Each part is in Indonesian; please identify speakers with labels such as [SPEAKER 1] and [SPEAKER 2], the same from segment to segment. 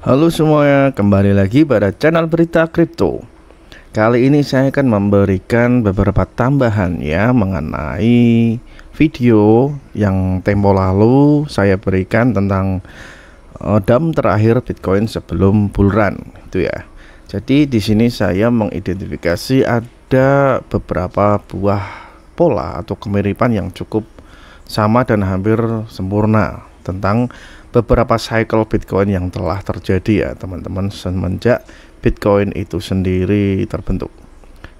[SPEAKER 1] Halo semuanya, kembali lagi pada channel Berita Kripto. Kali ini saya akan memberikan beberapa tambahan ya mengenai video yang tempo lalu saya berikan tentang DAM terakhir Bitcoin sebelum bull run itu ya. Jadi di sini saya mengidentifikasi ada beberapa buah pola atau kemiripan yang cukup sama dan hampir sempurna tentang beberapa cycle Bitcoin yang telah terjadi ya teman-teman semenjak Bitcoin itu sendiri terbentuk.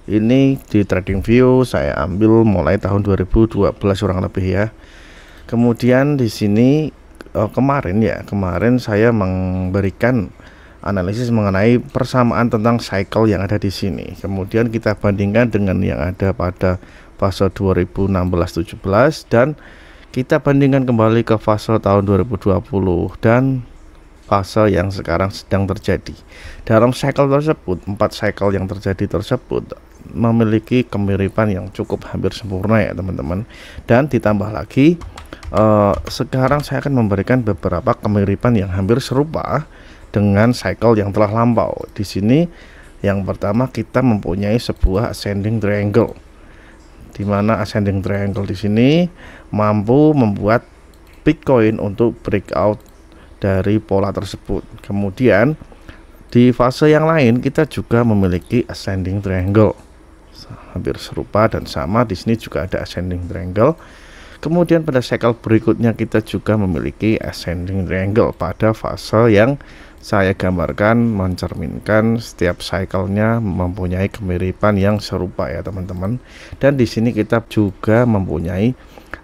[SPEAKER 1] Ini di TradingView saya ambil mulai tahun 2012 kurang lebih ya. Kemudian di sini kemarin saya memberikan analisis mengenai persamaan tentang cycle yang ada di sini. Kemudian kita bandingkan dengan yang ada pada fase 2016-17 dan kita bandingkan kembali ke fase tahun 2020 dan fase yang sekarang sedang terjadi. Dalam cycle tersebut, 4 cycle yang terjadi tersebut memiliki kemiripan yang cukup hampir sempurna ya teman-teman. Dan ditambah lagi sekarang saya akan memberikan beberapa kemiripan yang hampir serupa dengan cycle yang telah lampau. Di sini yang pertama kita mempunyai sebuah ascending triangle, di mana ascending triangle di sini mampu membuat Bitcoin untuk breakout dari pola tersebut. Kemudian di fase yang lain kita juga memiliki ascending triangle hampir serupa dan sama. Di sini juga ada ascending triangle. Kemudian pada cycle berikutnya kita juga memiliki ascending triangle pada fase yang saya gambarkan mencerminkan setiap cycle-nya mempunyai kemiripan yang serupa ya teman-teman. Dan di sini kita juga mempunyai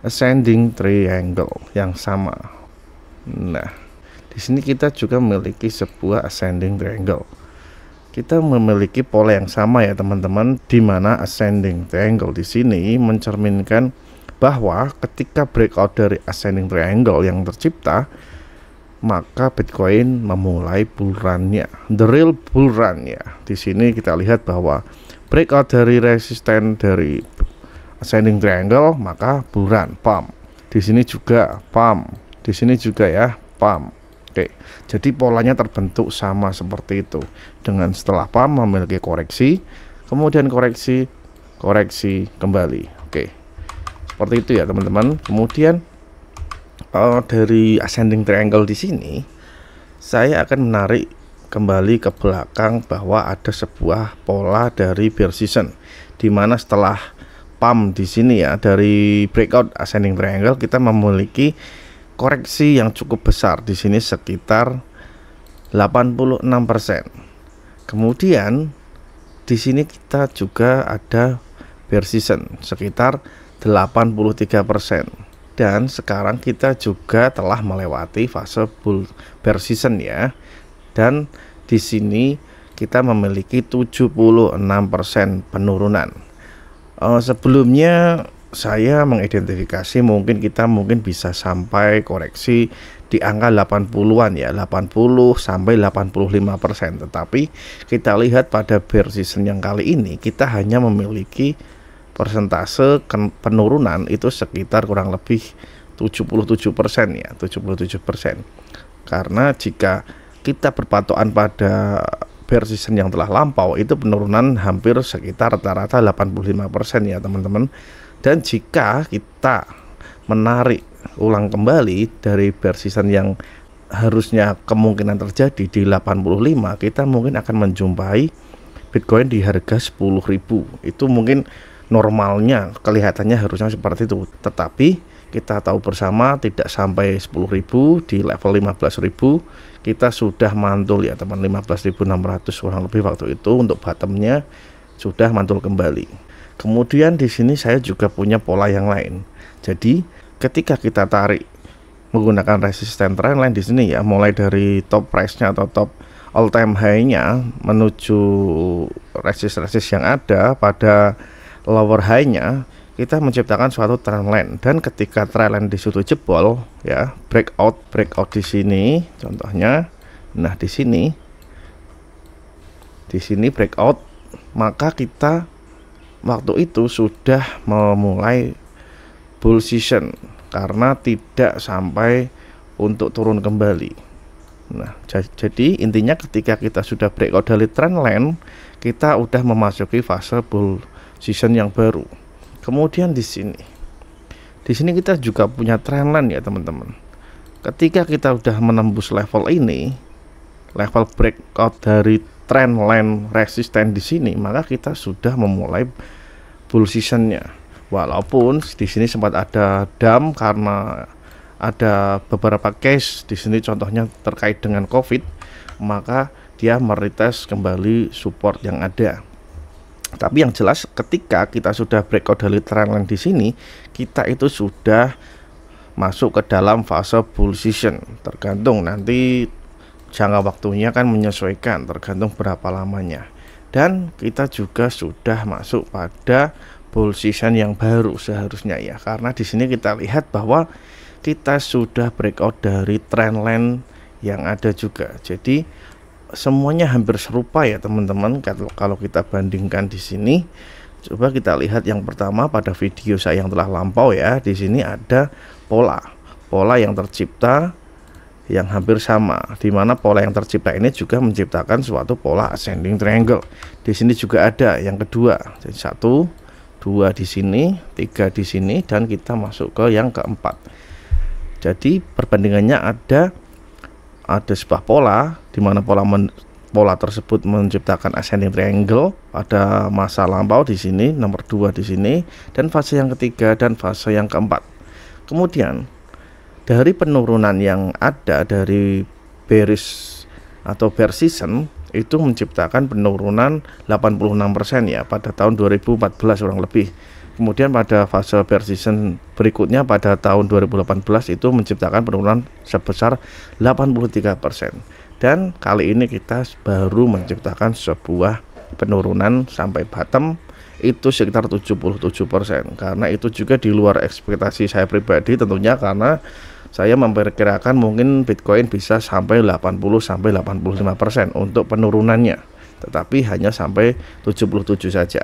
[SPEAKER 1] ascending triangle yang sama. Nah, di sini kita juga memiliki sebuah ascending triangle. Kita memiliki pola yang sama ya teman-teman, di mana ascending triangle di sini mencerminkan bahwa ketika breakout dari ascending triangle yang tercipta, maka Bitcoin memulai bull run-nya, the real bull run ya. Di sini kita lihat bahwa breakout dari resisten dari ascending triangle, maka bull run, pump. Di sini juga pump, di sini juga ya pump. Oke, jadi polanya terbentuk sama seperti itu. Dengan setelah pump memiliki koreksi, kemudian koreksi kembali. Oke, seperti itu ya teman-teman. Kemudian dari ascending triangle di sini saya akan menarik kembali ke belakang bahwa ada sebuah pola dari bear season, di mana setelah pump di sini ya dari breakout ascending triangle kita memiliki koreksi yang cukup besar di sini sekitar 86%. Kemudian di sini kita juga ada bear season sekitar 83%. Dan sekarang kita juga telah melewati fase bear season ya. Dan di sini kita memiliki 76% penurunan. Sebelumnya saya mengidentifikasi kita mungkin bisa sampai koreksi di angka 80-an ya, 80 sampai 85%. Tetapi kita lihat pada bear season yang kali ini kita hanya memiliki persentase penurunan itu sekitar kurang lebih 77% ya, 77%. Karena jika kita berpatokan pada bear season yang telah lampau, itu penurunan hampir sekitar rata-rata 85% ya teman-teman. Dan jika kita menarik ulang kembali dari bear season yang harusnya kemungkinan terjadi di 85, kita mungkin akan menjumpai Bitcoin di harga 10.000. Itu mungkin normalnya kelihatannya harusnya seperti itu, tetapi kita tahu bersama tidak sampai 10.000. Di level 15.000 kita sudah mantul ya teman, 15.600 kurang lebih waktu itu untuk bottomnya sudah mantul kembali. Kemudian di sini saya juga punya pola yang lain. Jadi ketika kita tarik menggunakan resisten trendline di sini ya, mulai dari top price-nya atau top all time high-nya menuju resist yang ada pada lower high-nya, kita menciptakan suatu trendline. Dan ketika trendline di situ jebol ya, breakout di sini contohnya, nah di sini breakout, maka kita waktu itu sudah memulai bull season karena tidak sampai untuk turun kembali. Nah, jadi intinya ketika kita sudah breakout dari trendline, kita udah memasuki fase bull season yang baru. Kemudian di sini kita juga punya trendline ya teman-teman. Ketika kita udah menembus level ini, level breakout dari trendline resisten di sini, maka kita sudah memulai bull seasonnya. Walaupun di sini sempat ada dump karena ada beberapa case di sini, contohnya terkait dengan COVID, maka dia meretest kembali support yang ada. Tapi yang jelas ketika kita sudah breakout dari trendline di sini, kita itu sudah masuk ke dalam fase bull season. Tergantung nanti jangka waktunya kan menyesuaikan, tergantung berapa lamanya. Dan kita juga sudah masuk pada bull season yang baru seharusnya ya, karena di sini kita lihat bahwa kita sudah breakout dari trendline yang ada juga. Jadi semuanya hampir serupa ya teman-teman. Kalau kita bandingkan di sini, coba kita lihat yang pertama pada video saya yang telah lampau ya. Di sini ada pola yang tercipta yang hampir sama, dimana pola yang tercipta ini juga menciptakan suatu pola ascending triangle. Di sini juga ada yang kedua, jadi 1, 2 di sini, 3 di sini, dan kita masuk ke yang keempat. Jadi perbandingannya ada sebuah pola di mana pola tersebut menciptakan ascending triangle pada masa lampau di sini, nomor 2 di sini, dan fase yang ketiga dan fase yang keempat. Kemudian dari penurunan yang ada dari bearish atau bear season itu menciptakan penurunan 86% ya pada tahun 2014 kurang lebih. Kemudian pada fase bear season berikutnya pada tahun 2018 itu menciptakan penurunan sebesar 83%. Dan kali ini kita baru menciptakan sebuah penurunan sampai bottom itu sekitar 77%. Karena itu juga di luar ekspektasi saya pribadi tentunya, karena saya memperkirakan mungkin Bitcoin bisa sampai 80-85% untuk penurunannya, tetapi hanya sampai 77 saja.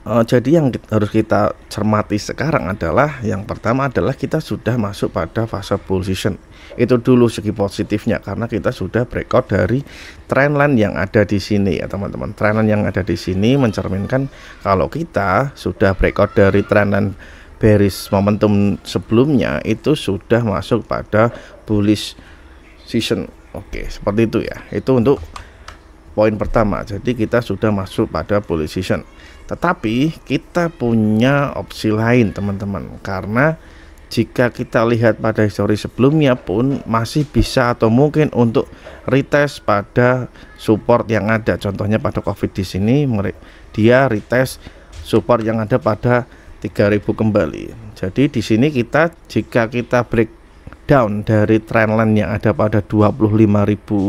[SPEAKER 1] Jadi yang harus kita cermati sekarang adalah, yang pertama adalah kita sudah masuk pada fase bull season. Itu dulu segi positifnya, karena kita sudah breakout dari trendline yang ada di sini ya teman-teman. Trendline yang ada di sini mencerminkan kalau kita sudah breakout dari trendline bearish momentum sebelumnya, itu sudah masuk pada bullish season. Oke, seperti itu ya. Itu untuk poin pertama. Jadi kita sudah masuk pada bullish season. Tetapi kita punya opsi lain teman-teman, karena jika kita lihat pada histori sebelumnya pun masih bisa atau mungkin untuk retest pada support yang ada. Contohnya pada COVID di sini dia retest support yang ada pada 3000 kembali. Jadi di sini jika kita breakdown dari trendline yang ada pada 25.000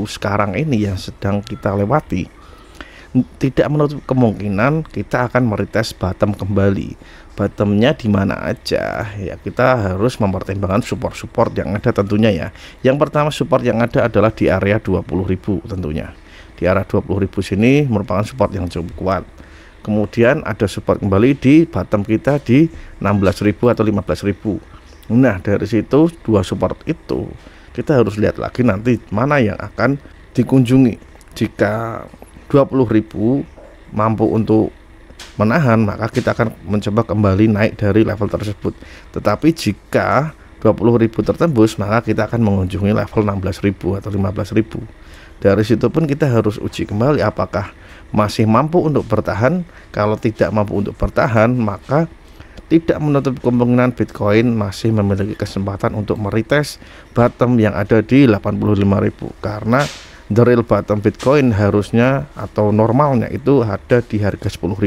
[SPEAKER 1] sekarang ini yang sedang kita lewati, tidak menutup kemungkinan kita akan meretest bottom kembali. Bottomnya di mana aja ya, kita harus mempertimbangkan support yang ada tentunya ya. Yang pertama support yang ada adalah di area 20.000 tentunya. Di area 20.000 sini merupakan support yang cukup kuat. Kemudian ada support kembali di bottom kita di 16.000 atau 15.000. Nah dari situ dua support itu kita harus lihat lagi nanti mana yang akan dikunjungi. Jika 20.000 mampu untuk menahan, maka kita akan mencoba kembali naik dari level tersebut. Tetapi jika 20.000 tertembus, maka kita akan mengunjungi level 16.000 atau 15.000. Dari situ pun kita harus uji kembali apakah masih mampu untuk bertahan. Kalau tidak mampu untuk bertahan, maka tidak menutup kemungkinan Bitcoin masih memiliki kesempatan untuk meretest bottom yang ada di 85.000, karena the real bottom Bitcoin harusnya atau normalnya itu ada di harga 10.000.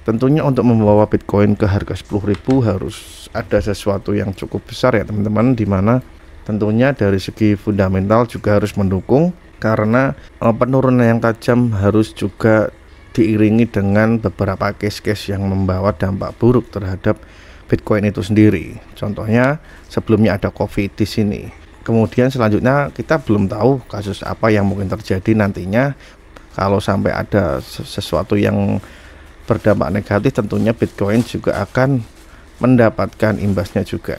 [SPEAKER 1] Tentunya untuk membawa Bitcoin ke harga 10.000 harus ada sesuatu yang cukup besar ya teman-teman, dimana tentunya dari segi fundamental juga harus mendukung, karena penurunan yang tajam harus juga diiringi dengan beberapa case-case yang membawa dampak buruk terhadap Bitcoin itu sendiri. Contohnya sebelumnya ada COVID di sini. Kemudian selanjutnya kita belum tahu kasus apa yang mungkin terjadi nantinya. Kalau sampai ada sesuatu yang berdampak negatif, tentunya Bitcoin juga akan mendapatkan imbasnya juga.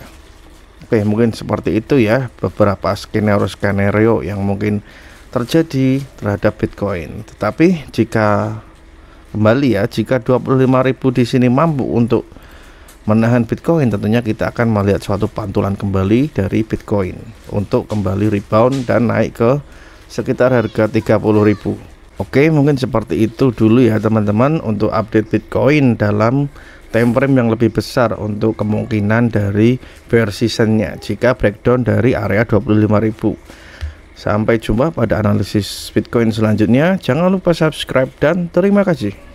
[SPEAKER 1] Oke, mungkin seperti itu ya beberapa skenario yang mungkin terjadi terhadap Bitcoin. Tetapi jika kembali ya, jika 25.000 di sini mampu untuk menahan Bitcoin, tentunya kita akan melihat suatu pantulan kembali dari Bitcoin untuk kembali rebound dan naik ke sekitar harga 30.000. Oke, mungkin seperti itu dulu ya teman-teman untuk update Bitcoin dalam time frame yang lebih besar untuk kemungkinan dari bear seasonnya jika breakdown dari area 25.000. Sampai jumpa pada analisis Bitcoin selanjutnya. Jangan lupa subscribe dan terima kasih.